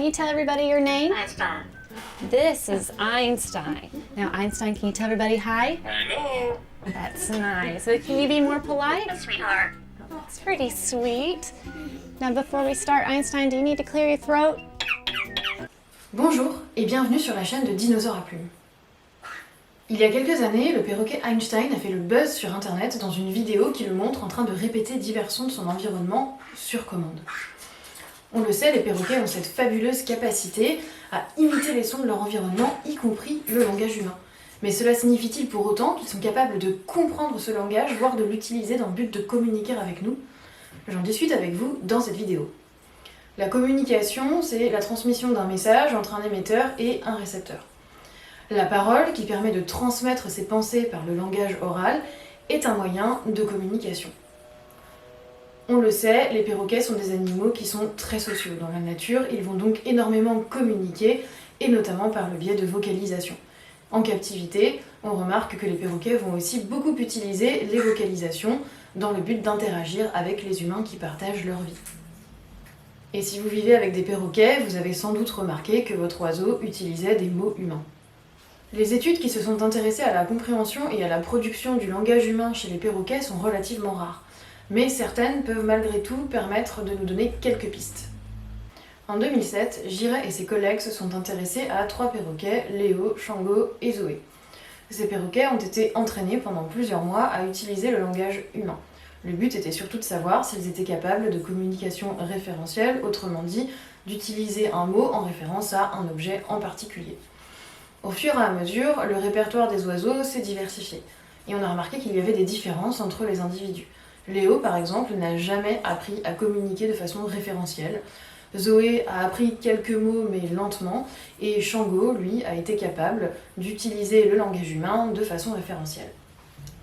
you tell everybody your name? Einstein. This is Einstein. Now, Einstein, can you tell everybody hi? Hello. That's nice. So can you be more polite? Sweetheart. That's pretty sweet. Now, before we start, Einstein, do you need to clear your throat? Bonjour et bienvenue sur la chaîne de Dinosaures à plumes. Il y a quelques années, le perroquet Einstein a fait le buzz sur internet dans une vidéo qui le montre en train de répéter divers sons de son environnement sur commande. On le sait, les perroquets ont cette fabuleuse capacité à imiter les sons de leur environnement, y compris le langage humain. Mais cela signifie-t-il pour autant qu'ils sont capables de comprendre ce langage, voire de l'utiliser dans le but de communiquer avec nous? J'en discute avec vous dans cette vidéo. La communication, c'est la transmission d'un message entre un émetteur et un récepteur. La parole, qui permet de transmettre ses pensées par le langage oral, est un moyen de communication. On le sait, les perroquets sont des animaux qui sont très sociaux. Dans la nature, ils vont donc énormément communiquer, et notamment par le biais de vocalisation. En captivité, on remarque que les perroquets vont aussi beaucoup utiliser les vocalisations dans le but d'interagir avec les humains qui partagent leur vie. Et si vous vivez avec des perroquets, vous avez sans doute remarqué que votre oiseau utilisait des mots humains. Les études qui se sont intéressées à la compréhension et à la production du langage humain chez les perroquets sont relativement rares, mais certaines peuvent malgré tout permettre de nous donner quelques pistes. En 2007, Jiret et ses collègues se sont intéressés à 3 perroquets, Léo, Shango et Zoé. Ces perroquets ont été entraînés pendant plusieurs mois à utiliser le langage humain. Le but était surtout de savoir s'ils étaient capables de communication référentielle, autrement dit, d'utiliser un mot en référence à un objet en particulier. Au fur et à mesure, le répertoire des oiseaux s'est diversifié, et on a remarqué qu'il y avait des différences entre les individus. Léo, par exemple, n'a jamais appris à communiquer de façon référentielle. Zoé a appris quelques mots, mais lentement, et Shango, lui, a été capable d'utiliser le langage humain de façon référentielle.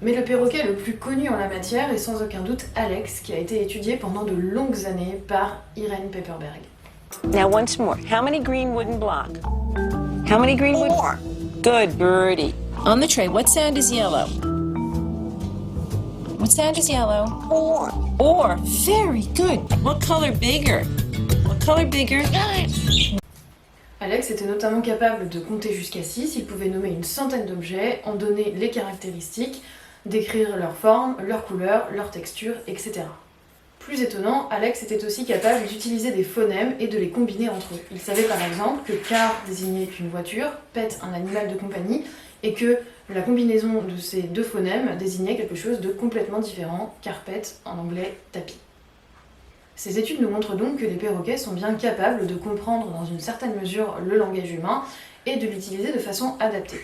Mais le perroquet le plus connu en la matière est sans aucun doute Alex, qui a été étudié pendant de longues années par Irene Pepperberg. Now once more, how many green wooden blocks? How many green wooden? 4. Good birdie. On the tray, what sound is yellow? What sound is yellow? 4. Or. Very good. What color bigger? What color bigger? Alex était notamment capable de compter jusqu'à 6, il pouvait nommer une centaine d'objets, en donner les caractéristiques, décrire leur forme, leur couleur, leur texture, etc. Plus étonnant, Alex était aussi capable d'utiliser des phonèmes et de les combiner entre eux. Il savait par exemple que car désignait une voiture, pet un animal de compagnie, et que la combinaison de ces 2 phonèmes désignait quelque chose de complètement différent, carpet en anglais tapis. Ces études nous montrent donc que les perroquets sont bien capables de comprendre dans une certaine mesure le langage humain et de l'utiliser de façon adaptée.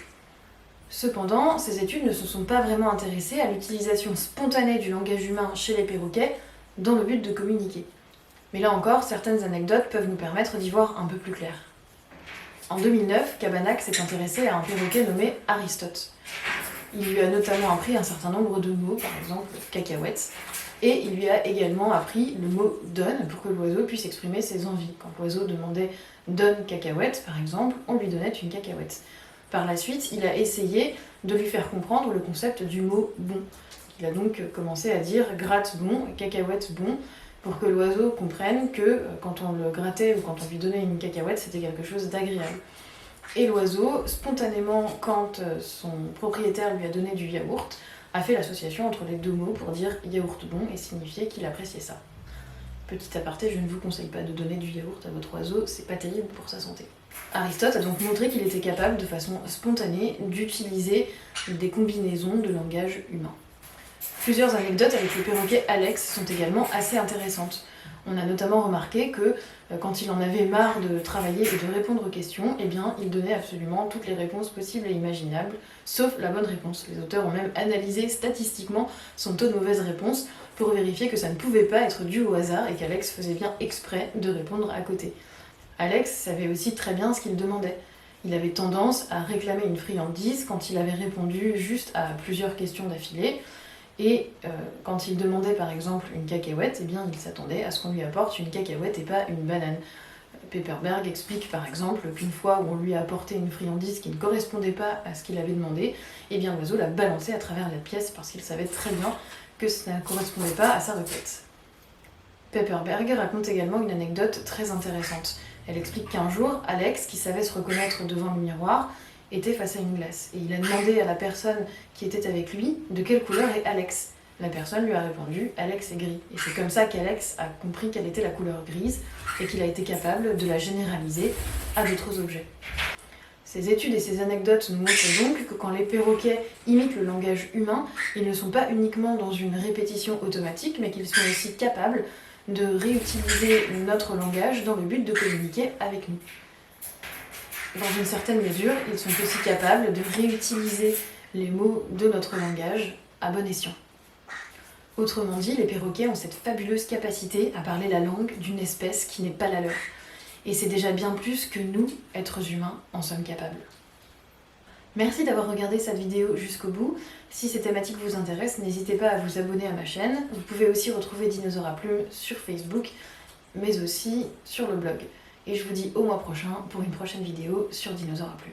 Cependant, ces études ne se sont pas vraiment intéressées à l'utilisation spontanée du langage humain chez les perroquets dans le but de communiquer. Mais là encore, certaines anecdotes peuvent nous permettre d'y voir un peu plus clair. En 2009, Cabanac s'est intéressé à un perroquet nommé Aristote. Il lui a notamment appris un certain nombre de mots, par exemple cacahuètes, et il lui a également appris le mot donne pour que l'oiseau puisse exprimer ses envies. Quand l'oiseau demandait donne cacahuète, par exemple, on lui donnait une cacahuète. Par la suite, il a essayé de lui faire comprendre le concept du mot bon. Il a donc commencé à dire gratte bon, cacahuète bon, pour que l'oiseau comprenne que quand on le grattait ou quand on lui donnait une cacahuète, c'était quelque chose d'agréable. Et l'oiseau, spontanément, quand son propriétaire lui a donné du yaourt, a fait l'association entre les 2 mots pour dire yaourt bon et signifier qu'il appréciait ça. Petit aparté, je ne vous conseille pas de donner du yaourt à votre oiseau, c'est pas terrible pour sa santé. Aristote a donc montré qu'il était capable de façon spontanée d'utiliser des combinaisons de langage humain. Plusieurs anecdotes avec le perroquet Alex sont également assez intéressantes. On a notamment remarqué que quand il en avait marre de travailler et de répondre aux questions, eh bien, il donnait absolument toutes les réponses possibles et imaginables, sauf la bonne réponse. Les auteurs ont même analysé statistiquement son taux de mauvaise réponse pour vérifier que ça ne pouvait pas être dû au hasard et qu'Alex faisait bien exprès de répondre à côté. Alex savait aussi très bien ce qu'il demandait. Il avait tendance à réclamer une friandise quand il avait répondu juste à plusieurs questions d'affilée, et quand il demandait par exemple une cacahuète, eh bien il s'attendait à ce qu'on lui apporte une cacahuète et pas une banane. Pepperberg explique par exemple qu'une fois où on lui a apporté une friandise qui ne correspondait pas à ce qu'il avait demandé, eh bien l'oiseau l'a balancée à travers la pièce parce qu'il savait très bien que ça ne correspondait pas à sa requête. Pepperberg raconte également une anecdote très intéressante. Elle explique qu'un jour, Alex, qui savait se reconnaître devant le miroir, était face à une glace. Et il a demandé à la personne qui était avec lui de quelle couleur est Alex. La personne lui a répondu « Alex est gris ». Et c'est comme ça qu'Alex a compris quelle était la couleur grise et qu'il a été capable de la généraliser à d'autres objets. Ces études et ces anecdotes nous montrent donc que quand les perroquets imitent le langage humain, ils ne sont pas uniquement dans une répétition automatique, mais qu'ils sont aussi capables de réutiliser notre langage dans le but de communiquer avec nous. Dans une certaine mesure, ils sont aussi capables de réutiliser les mots de notre langage à bon escient. Autrement dit, les perroquets ont cette fabuleuse capacité à parler la langue d'une espèce qui n'est pas la leur. Et c'est déjà bien plus que nous, êtres humains, en sommes capables. Merci d'avoir regardé cette vidéo jusqu'au bout. Si ces thématiques vous intéressent, n'hésitez pas à vous abonner à ma chaîne. Vous pouvez aussi retrouver Dinosaures à Plumes sur Facebook, mais aussi sur le blog. Et je vous dis au mois prochain pour une prochaine vidéo sur Dinosaures à Plumes.